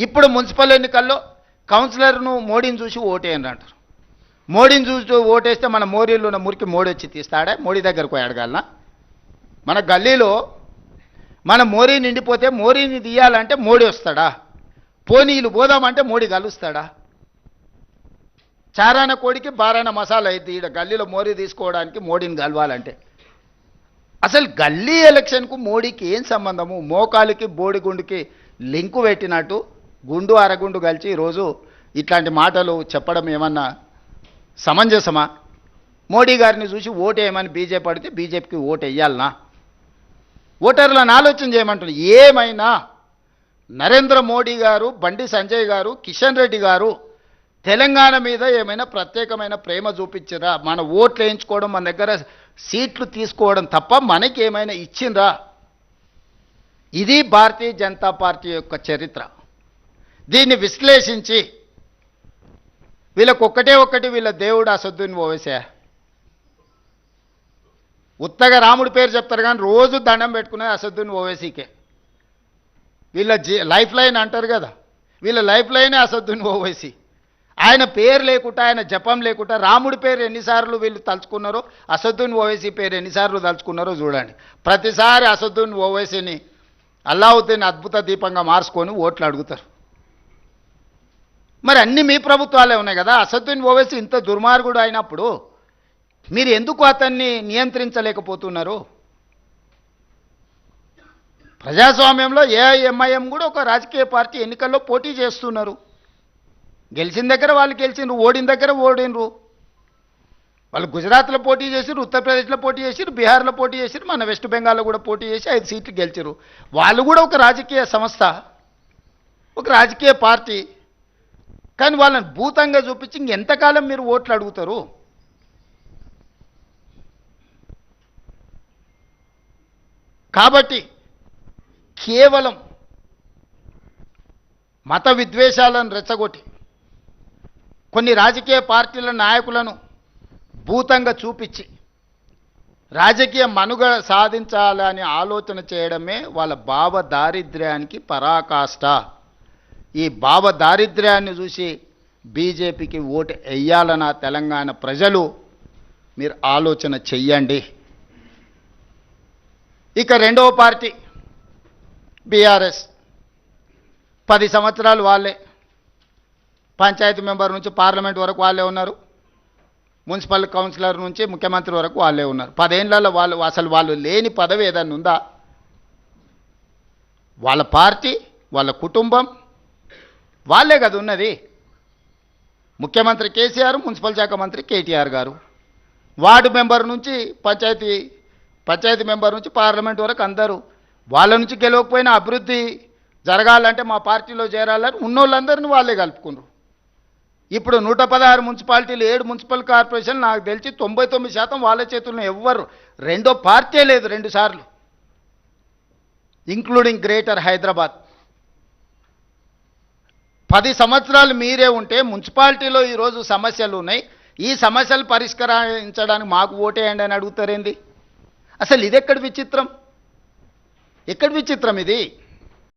ఇప్పుడు మున్సిపల్ ఎన్నికల్లో కౌన్సిలర్ను మోడీని చూసి ఓటేయండి అంటారు. మోడీని చూసి ఓటేస్తే మన మోరీలో ఉన్న మురికి మోడీ వచ్చి తీస్తాడా? మోడీ దగ్గరకు పోయి అడగాలనా? మన గల్లీలో మన మోరీ నిండిపోతే మోరీని తీయాలంటే మోడీ వస్తాడా? పోనీలు పోదామంటే మోడీ కలుస్తాడా? చారాన కోడికి బారాన మసాలా అయితే ఈడ గల్లీలో మోరీ తీసుకోవడానికి మోడీని కలవాలంటే అసలు గల్లీ ఎలక్షన్కు మోడీకి ఏం సంబంధము? మోకాలికి బోడిగుండుకి లింకు పెట్టినట్టు గుండు అరగుండు కలిసి ఈరోజు ఇట్లాంటి మాటలు చెప్పడం ఏమన్నా సమంజసమా? మోడీ గారిని చూసి ఓటేయమని బీజేపీ అడిగితే బీజేపీకి ఓటు వేయాలనా? ఓటర్లను ఆలోచన చేయమంటున్నారు. ఏమైనా నరేంద్ర మోడీ గారు, బండి సంజయ్ గారు, కిషన్ రెడ్డి గారు తెలంగాణ మీద ఏమైనా ప్రత్యేకమైన ప్రేమ చూపించరా? మన ఓట్లు వేయించుకోవడం, మన దగ్గర సీట్లు తీసుకోవడం తప్ప మనకి ఏమైనా ఇచ్చిండ్రా? ఇది భారతీయ జనతా పార్టీ యొక్క చరిత్ర. దీన్ని విశ్లేషించి వీళ్ళకి ఒక్కటి వీళ్ళ దేవుడు అసదుద్దీన్ ఓవైసీ. ఉత్తగా రాముడి పేరు చెప్తారు కానీ రోజు దండం పెట్టుకునేది అసదుద్దీన్ ఓవైసీకే. వీళ్ళ లైఫ్ లైన్ అంటారు కదా, వీళ్ళ లైఫ్ లైనే అసదుద్దీన్ ఓవైసీ. ఆయన పేరు లేకుండా, ఆయన జపం లేకుండా రాముడి పేరు ఎన్నిసార్లు వీళ్ళు తలుచుకున్నారో, అసదుద్దీన్ ఓవైసీ పేరు ఎన్నిసార్లు తలుచుకున్నారో చూడండి. ప్రతిసారి అసదుద్దీన్ ఓవైసీని అల్లావుద్దీన్ అద్భుత దీపంగా మార్చుకొని ఓట్లు అడుగుతారు. మరి అన్ని మీ ప్రభుత్వాలే ఉన్నాయి కదా. అసదుద్దీన్ ఓవైసీ ఇంత దుర్మార్గుడు అయినప్పుడు మీరు ఎందుకు అతన్ని నియంత్రించలేకపోతున్నారు? ప్రజాస్వామ్యంలో ఏఐఎంఐఎం కూడా ఒక రాజకీయ పార్టీ ఎన్నికల్లో పోటీ చేస్తున్నారు. గెలిచిన దగ్గర వాళ్ళు గెలిచినారు, ఓడిన దగ్గర ఓడినరు. వాళ్ళు గుజరాత్లో పోటీ చేసిరు, ఉత్తరప్రదేశ్లో పోటీ చేసిరు, బీహార్లో పోటీ చేసిరు, మన వెస్ట్ బెంగాల్లో కూడా పోటీ చేసి 5 సీట్లు గెలిచారు. వాళ్ళు కూడా ఒక రాజకీయ సంస్థ, ఒక రాజకీయ పార్టీ. కానీ వాళ్ళని భూతంగా చూపించి ఇంకెంతకాలం మీరు ఓట్లు అడుగుతారు? కాబట్టి కేవలం మత విద్వేషాలను రెచ్చగొట్టి కొన్ని రాజకీయ పార్టీల నాయకులను భూతంగా చూపించి రాజకీయ మనుగడ సాధించాలని ఆలోచన చేయడమే వాళ్ళ భావ దారిద్ర్యానికి పరాకాష్ట. ఈ భావ దారిద్ర్యాన్ని చూసి బీజేపీకి ఓటు వేయాలన్న తెలంగాణ ప్రజలు మీరు ఆలోచన చెయ్యండి. ఇక రెండవ పార్టీ బీఆర్ఎస్. 10 సంవత్సరాలు వాళ్ళే, పంచాయతీ మెంబర్ నుంచి పార్లమెంట్ వరకు వాళ్ళే ఉన్నారు, మున్సిపల్ కౌన్సిలర్ నుంచి ముఖ్యమంత్రి వరకు వాళ్ళే ఉన్నారు. 10 ఏళ్లలో వాళ్ళు లేని పదవి ఏదన్నా ఉందా? వాళ్ళ పార్టీ, వాళ్ళ కుటుంబం, వాళ్ళే కదా ఉన్నది. ముఖ్యమంత్రి కేసీఆర్, మున్సిపల్ శాఖ మంత్రి కేటీఆర్ గారు, వార్డు మెంబర్ నుంచి పంచాయతీ మెంబర్ నుంచి పార్లమెంట్ వరకు అందరూ. వాళ్ళ నుంచి గెలవకపోయినా అభివృద్ధి జరగాలంటే మా పార్టీలో చేరాలని ఉన్నోళ్ళందరినీ వాళ్ళే కలుపుకున్నారు. ఇప్పుడు 116 మున్సిపాలిటీలు, 7 మున్సిపల్ కార్పొరేషన్, నాకు తెలిసి 99% వాళ్ళ చేతుల్లో. ఎవ్వరు రెండో పార్టీ లేదు 2 సార్లు, ఇంక్లూడింగ్ గ్రేటర్ హైదరాబాద్. 10 సంవత్సరాలు మీరే ఉంటే మున్సిపాలిటీలో ఈరోజు సమస్యలు ఉన్నాయి, ఈ సమస్యలు పరిష్కరించడానికి మాకు ఓటేయండి అని అడుగుతారేంది? అసలు ఇది ఎక్కడి విచిత్రం? ఎక్కడి విచిత్రం ఇది?